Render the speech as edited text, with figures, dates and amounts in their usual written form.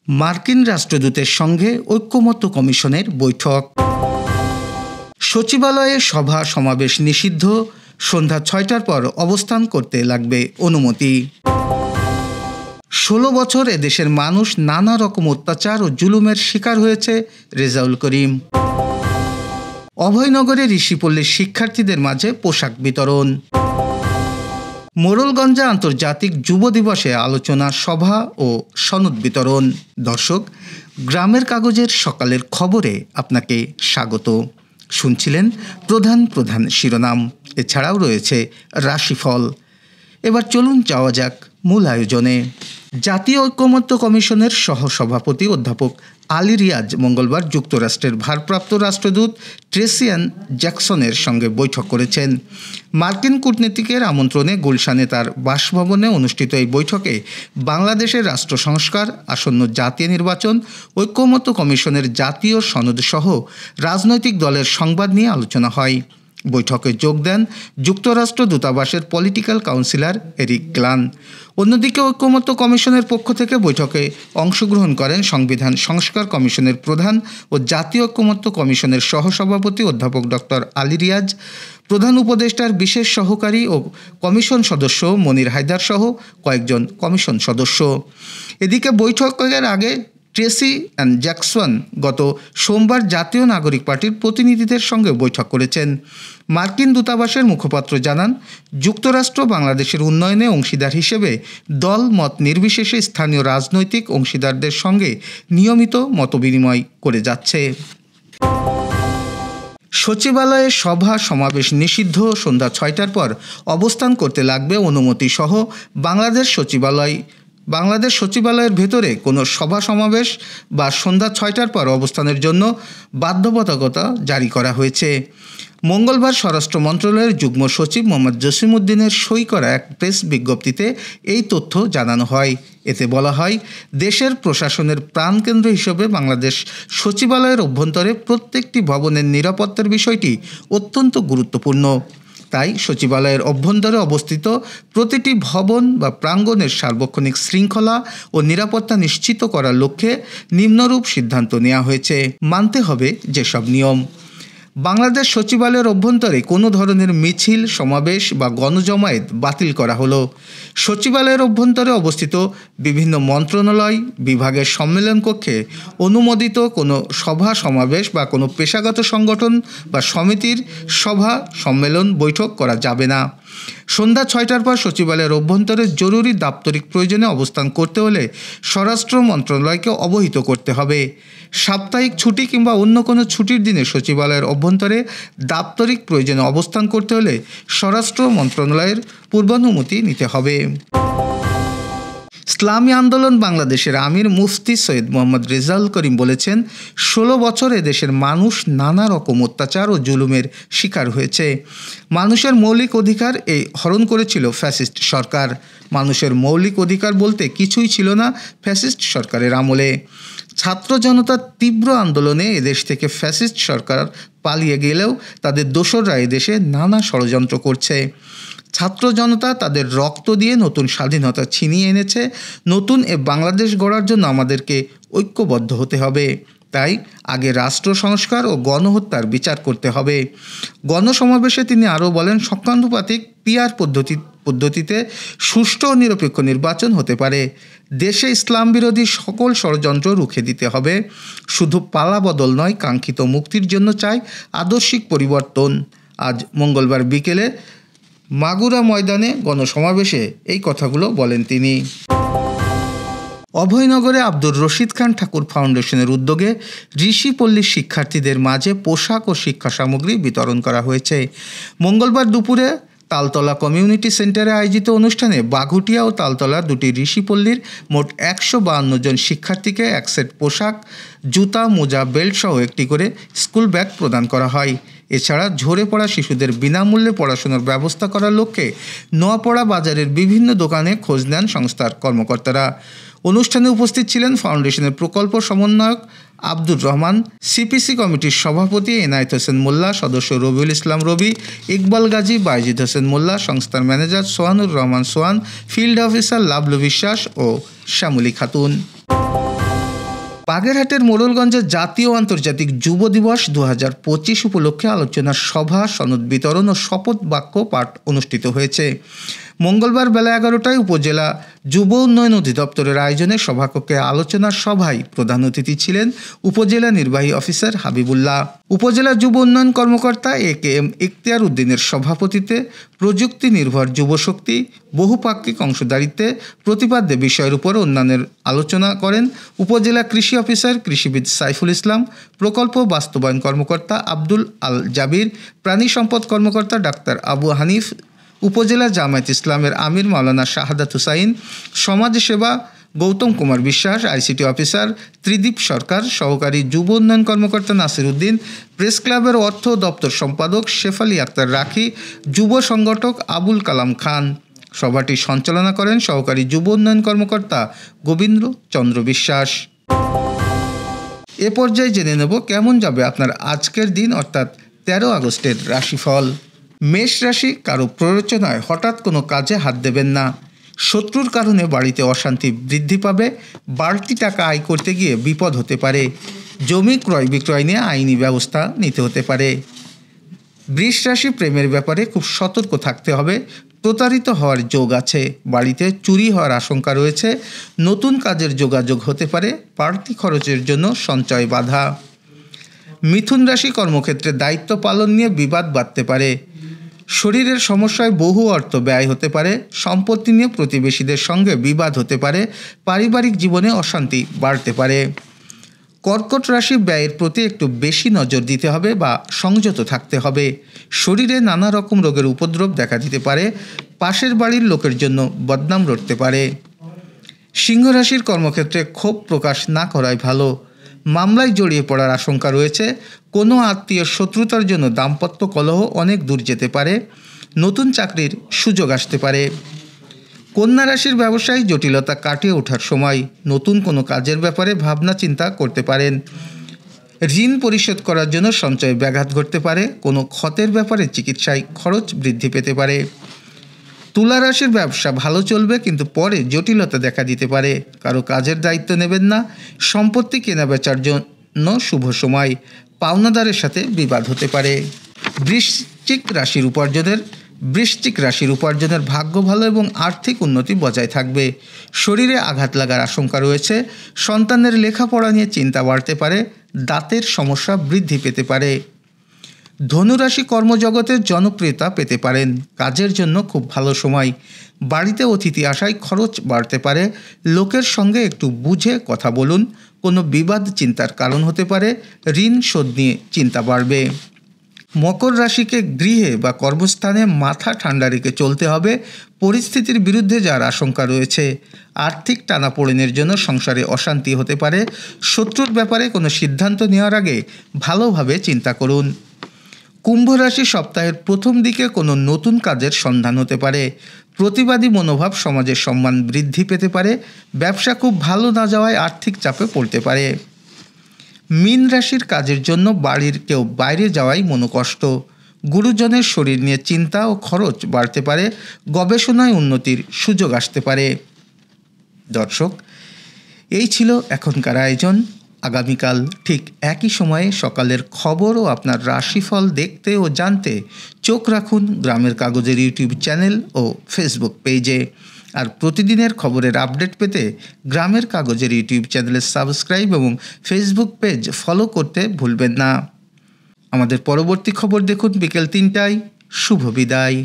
মার্কিন রাষ্ট্রদূতের সঙ্গে ঐক্যমত্য কমিশনের বৈঠক। সচিবালয়ে সভা সমাবেশ নিষিদ্ধ, সন্ধ্যা 6টার পর অবস্থান করতে লাগবে অনুমতি। 16 বছর এদেশের মানুষ নানা রকম অত্যাচার ও জুলুমের শিকার হয়েছে, রেজাউল করিম। অভয়নগরে ঋষিপল্লীর শিক্ষার্থীদের মাঝে পোশাক বিতরণ। মোড়লগঞ্জে আন্তর্জাতিক যুব দিবসে আলোচনা সভা ও সনদ বিতরণ। দর্শক, গ্রামের কাগজের সকালের খবরে আপনাকে স্বাগত। শুনছিলেন প্রধান প্রধান শিরোনাম, এছাড়াও রয়েছে রাশিফল। এবার চলুন যাওয়া যাক মূল আয়োজনে। জাতীয় ঐক্যমত্য কমিশনের সহসভাপতি অধ্যাপক আলী রিয়াজ মঙ্গলবার যুক্তরাষ্ট্রের ভারপ্রাপ্ত রাষ্ট্রদূত ট্রেসি অ্যান জ্যাকসনের সঙ্গে বৈঠক করেছেন। মার্কিন কূটনীতিকের আমন্ত্রণে গুলশানে তার বাসভবনে অনুষ্ঠিত এই বৈঠকে বাংলাদেশের রাষ্ট্র সংস্কার, আসন্ন জাতীয় নির্বাচন, ঐক্যমত্য কমিশনের জাতীয় সনদসহ রাজনৈতিক দলের সংবাদ নিয়ে আলোচনা হয়। বৈঠকে যোগ দেন যুক্তরাষ্ট্র দূতাবাসের পলিটিক্যাল কাউন্সিলর এরিক গ্লান। অন্যদিকে ঐক্যমত্য কমিশনের পক্ষ থেকে বৈঠকে অংশগ্রহণ করেন সংবিধান সংস্কার কমিশনের প্রধান ও জাতীয় ঐক্যমত্য কমিশনের সহসভাপতি অধ্যাপক ডক্টর আলী রিয়াজ, প্রধান উপদেষ্টার বিশেষ সহকারী ও কমিশন সদস্য মনির হায়দার সহ কয়েকজন কমিশন সদস্য। এদিকে বৈঠকের আগে ট্রেসি অ্যান জ্যাকসন গত সোমবার জাতীয় নাগরিক পার্টির প্রতিনিধিদের সঙ্গে বৈঠক করেছেন। মার্কিন দূতাবাসের মুখপাত্র জানান, যুক্তরাষ্ট্র বাংলাদেশের উন্নয়নে অংশীদার হিসেবে দল মত নির্বিশেষে স্থানীয় রাজনৈতিক অংশীদারদের সঙ্গে নিয়মিত মতবিনিময় করে যাচ্ছে। সচিবালয়ে সভা সমাবেশ নিষিদ্ধ, সন্ধ্যা 6টার পর অবস্থান করতে লাগবে অনুমতি সহ বাংলাদেশ সচিবালয়ের ভেতরে কোনো সভা সমাবেশ বা সন্ধ্যা 6টার পর অবস্থানের জন্য বাধ্যবাধকতা জারি করা হয়েছে। মঙ্গলবার স্বরাষ্ট্র মন্ত্রণালয়ের যুগ্ম সচিব মোহাম্মদ জসিমউদ্দিনের সই করা এক প্রেস বিজ্ঞপ্তিতে এই তথ্য জানানো হয়। এতে বলা হয়, দেশের প্রশাসনের প্রাণকেন্দ্র হিসেবে বাংলাদেশ সচিবালয়ের অভ্যন্তরে প্রত্যেকটি ভবনের নিরাপত্তার বিষয়টি অত্যন্ত গুরুত্বপূর্ণ। তাই সচিবালয়ের অভ্যন্তরে অবস্থিত প্রতিটি ভবন বা প্রাঙ্গণের সার্বক্ষণিক শৃঙ্খলা ও নিরাপত্তা নিশ্চিত করার লক্ষ্যে নিম্নরূপ সিদ্ধান্ত নেওয়া হয়েছে। মানতে হবে যেসব নিয়ম: বাংলাদেশ সচিবালয়ের অভ্যন্তরে কোনো ধরনের মিছিল, সমাবেশ বা গণজমায়েত বাতিল করা হলো। সচিবালয়ের অভ্যন্তরে অবস্থিত বিভিন্ন মন্ত্রণালয়, বিভাগের সম্মেলন কক্ষে অনুমোদিত কোনো সভা সমাবেশ বা কোনো পেশাগত সংগঠন বা সমিতির সভা, সম্মেলন, বৈঠক করা যাবে না। সন্ধ্যা 6টার পর সচিবালয়ের অভ্যন্তরে জরুরি দাপ্তরিক প্রয়োজনে অবস্থান করতে হলে স্বরাষ্ট্র মন্ত্রণালয়কে অবহিত করতে হবে। সাপ্তাহিক ছুটি কিংবা অন্য কোনো ছুটির দিনে সচিবালয়ের অভ্যন্তরে দাপ্তরিক প্রয়োজনে অবস্থান করতে হলে স্বরাষ্ট্র মন্ত্রণালয়ের পূর্বানুমতি নিতে হবে। ইসলামী আন্দোলন বাংলাদেশের আমির মুফতি সৈয়দ মোহাম্মদ রেজাউল করিম বলেছেন, 16 বছর এদেশের মানুষ নানা রকম অত্যাচার ও জুলুমের শিকার হয়েছে। মানুষের মৌলিক অধিকার হরণ করেছিল ফ্যাসিস্ট সরকার। মানুষের মৌলিক অধিকার বলতে কিছুই ছিল না ফ্যাসিস্ট সরকারের আমলে। ছাত্র জনতার তীব্র আন্দোলনে এদেশ থেকে ফ্যাসিস্ট সরকার পালিয়ে গেলেও তাদের দোসররা এদেশে নানা ষড়যন্ত্র করছে। ছাত্র জনতা তাদের রক্ত দিয়ে নতুন স্বাধীনতা ছিনিয়ে এনেছে। নতুন বাংলাদেশ গড়ার জন্য আমাদেরকে ঐক্যবদ্ধ হতে হবে। তাই আগে রাষ্ট্র সংস্কার ও গণহত্যার বিচার করতে হবে। গণসমাবেশে তিনি আরও বলেন, সংখ্যানুপাতিক পিআর পদ্ধতিতে সুষ্ঠু ও নিরপেক্ষ নির্বাচন হতে পারে। দেশে ইসলাম বিরোধী সকল ষড়যন্ত্র রুখে দিতে হবে। শুধু পালাবদল নয়, কাঙ্ক্ষিত মুক্তির জন্য চাই আদর্শিক পরিবর্তন। আজ মঙ্গলবার বিকেলে মাগুরা ময়দানে গণসমাবেশে এই কথাগুলো বলেন তিনি। অভয়নগরে আব্দুর রশিদ খান ঠাকুর ফাউন্ডেশনের উদ্যোগে ঋষিপল্লীর শিক্ষার্থীদের মাঝে পোশাক ও শিক্ষা সামগ্রী বিতরণ করা হয়েছে। মঙ্গলবার দুপুরে তালতলা কমিউনিটি সেন্টারে আয়োজিত অনুষ্ঠানে বাঘুটিয়া ও তালতলা দুটি ঋষিপল্লীর মোট 152 জন শিক্ষার্থীকে এক সেট পোশাক, জুতা, মোজা, বেল্ট সহ একটি করে স্কুল ব্যাগ প্রদান করা হয়। এছাড়া ঝরে পড়া শিশুদের বিনামূল্যে পড়াশোনার ব্যবস্থা করার লক্ষ্যে নোয়াপাড়া বাজারের বিভিন্ন দোকানে খোঁজ নেন সংস্থার কর্মকর্তারা। অনুষ্ঠানে উপস্থিত ছিলেন ফাউন্ডেশনের প্রকল্প সমন্বয়ক আব্দুর রহমান, সিপিসি কমিটির সভাপতি এনায়েত হোসেন মোল্লা, সদস্য রবিউল ইসলাম রবি, ইকবাল গাজী, বাইজিদ হোসেন মোল্লা, সংস্থার ম্যানেজার সোহানুর রহমান সোহান, ফিল্ড অফিসার লাবলু বিশ্বাস ও শ্যামলী খাতুন। বাগেরহাটের মোড়লগঞ্জে জাতীয় ও আন্তর্জাতিক যুব দিবস 2025 উপলক্ষে আলোচনা সভা, সনদ বিতরণ ও শপথ বাক্য পাঠ অনুষ্ঠিত হয়েছে। মঙ্গলবার বেলা 11টায় উপজেলা যুব উন্নয়ন অধিদপ্তরের আয়োজনে সভাকক্ষে আলোচনা সভায় প্রধান অতিথি ছিলেন উপজেলা নির্বাহী অফিসার হাবিবুল্লাহ। উপজেলা যুব উন্নয়ন কর্মকর্তা AKM ইখতিয়ার উদ্দিনের সভাপতিত্বে প্রযুক্তি নির্ভর যুবশক্তি, বহুপাক্ষিক অংশদারিত্বে প্রতিপাদ্য বিষয়ের উপর অন্যান্যের আলোচনা করেন উপজেলা কৃষি অফিসার কৃষিবিদ সাইফুল ইসলাম, প্রকল্প বাস্তবায়ন কর্মকর্তা আব্দুল আল জাবির, প্রাণী সম্পদ কর্মকর্তা ডাক্তার আবু হানিফ, উপজেলা জামায়াত ইসলামের আমির মাওলানা শাহাদাত হুসাইন, সমাজসেবা গৌতম কুমার বিশ্বাস, ICT অফিসার ত্রিদীপ সরকার, সহকারী যুব উন্নয়ন কর্মকর্তা নাসির উদ্দিন, প্রেস ক্লাবের অর্থ দপ্তর সম্পাদক শেফালি আক্তার রাখি, যুব সংগঠক আবুল কালাম খান। সভাটি সঞ্চালনা করেন সহকারী যুব উন্নয়ন কর্মকর্তা গোবিন্দ চন্দ্র বিশ্বাস। এ পর্যায়ে জেনে নেব কেমন যাবে আপনার আজকের দিন, অর্থাৎ 13 আগস্টের রাশিফল। মেষ রাশি, কারো প্ররোচনায় হঠাৎ কোনো কাজে হাত দেবেন না। শত্রুর কারণে বাড়িতে অশান্তি বৃদ্ধি পাবে। বাড়তি টাকা আয় করতে গিয়ে বিপদ হতে পারে। জমি ক্রয় বিক্রয় নিয়ে আইনি ব্যবস্থা নিতে হতে পারে। বৃষ রাশি, প্রেমের ব্যাপারে খুব সতর্ক থাকতে হবে। প্রতারিত হওয়ার যোগ আছে। বাড়িতে চুরি হওয়ার আশঙ্কা রয়েছে। নতুন কাজের যোগাযোগ হতে পারে। বাড়তি খরচের জন্য সঞ্চয় বাধা। মিথুন রাশি, কর্মক্ষেত্রে দায়িত্ব পালন নিয়ে বিবাদ বাধতে পারে। শরীরের সমস্যায় বহু অর্থ ব্যয় হতে পারে। সম্পত্তি নিয়ে প্রতিবেশীদের সঙ্গে বিবাদ হতে পারে। পারিবারিক জীবনে অশান্তি বাড়তে পারে। কর্কট রাশি, ব্যয়ের প্রতি একটু বেশি নজর দিতে হবে বা সংযত থাকতে হবে। শরীরে নানা রকম রোগের উপদ্রব দেখা দিতে পারে। পাশের বাড়ির লোকের জন্য বদনাম রটতে পারে। সিংহ রাশির, কর্মক্ষেত্রে ক্ষোভ প্রকাশ না করাই ভালো। মামলায় জড়িয়ে পড়ার আশঙ্কা রয়েছে। কোনো আত্মীয় শত্রুতার জন্য দাম্পত্য কলহ অনেক দূর যেতে পারে। নতুন চাকরির সুযোগ আসতে পারে। কন্যা রাশির, ব্যবসায়ী জটিলতা কাটিয়ে ওঠার সময়। নতুন কোনো কাজের ব্যাপারে ভাবনা চিন্তা করতে পারেন। ঋণ পরিশোধ করার জন্য সঞ্চয়ে ব্যাঘাত ঘটতে পারে। কোনো ক্ষতের ব্যাপারে চিকিৎসায় খরচ বৃদ্ধি পেতে পারে। তুলা রাশির, ব্যবসা ভালো চলবে কিন্তু পরে জটিলতা দেখা দিতে পারে। কারো কাজের দায়িত্ব নেবেন না। সম্পত্তি কেনা বেচার জন্য শুভ সময়। পাওনাদারের সাথে বিবাদ হতে পারে। বৃশ্চিক রাশির উপার্জনের ভাগ্য ভালো এবং আর্থিক উন্নতি বজায় থাকবে। শরীরে আঘাত লাগার আশঙ্কা রয়েছে। সন্তানের লেখাপড়া নিয়ে চিন্তা বাড়তে পারে। দাঁতের সমস্যা বৃদ্ধি পেতে পারে। ধনুরাশি, কর্মজগতে জনপ্রিয়তা পেতে পারেন। কাজের জন্য খুব ভালো সময়। বাড়িতে অতিথি আসায় খরচ বাড়তে পারে। লোকের সঙ্গে একটু বুঝে কথা বলুন। কোনো বিবাদ চিন্তার কারণ হতে পারে। ঋণ শোধ নিয়ে চিন্তা বাড়বে। মকর রাশিকে, গৃহে বা কর্মস্থানে মাথা ঠান্ডা রেখে চলতে হবে। পরিস্থিতির বিরুদ্ধে যাওয়ার আশঙ্কা রয়েছে। আর্থিক টানাপোড়েনের জন্য সংসারে অশান্তি হতে পারে। শত্রুর ব্যাপারে কোনো সিদ্ধান্ত নেওয়ার আগে ভালোভাবে চিন্তা করুন। কুম্ভ রাশি, সপ্তাহের প্রথম দিকে কোনো নতুন কাজের সন্ধান হতে পারে। প্রতিবাদী মনোভাব সমাজের সম্মান বৃদ্ধি পেতে পারে। ব্যবসা খুব ভালো না যাওয়ায় আর্থিক চাপে পড়তে পারে। মীন রাশির, কাজের জন্য বাড়ির কেউ বাইরে যাওয়াই মনোকষ্ট। গুরুজনের শরীর নিয়ে চিন্তা ও খরচ বাড়তে পারে। গবেষণায় উন্নতির সুযোগ আসতে পারে। দর্শক, এই ছিল এখনকার আয়োজন। আগামীকাল ঠিক একই সময়ে সকালের খবর ও আপনার রাশিফল দেখতে ও জানতে চোখ রাখুন গ্রামের কাগজের ইউটিউব চ্যানেল ও ফেসবুক পেজে। আর প্রতিদিনের খবরের আপডেট পেতে গ্রামের কাগজের ইউটিউব চ্যানেলে সাবস্ক্রাইব এবং ফেসবুক পেজ ফলো করতে ভুলবেন না। আমাদের পরবর্তী খবর দেখুন বিকেল 3টায়। শুভ বিদায়।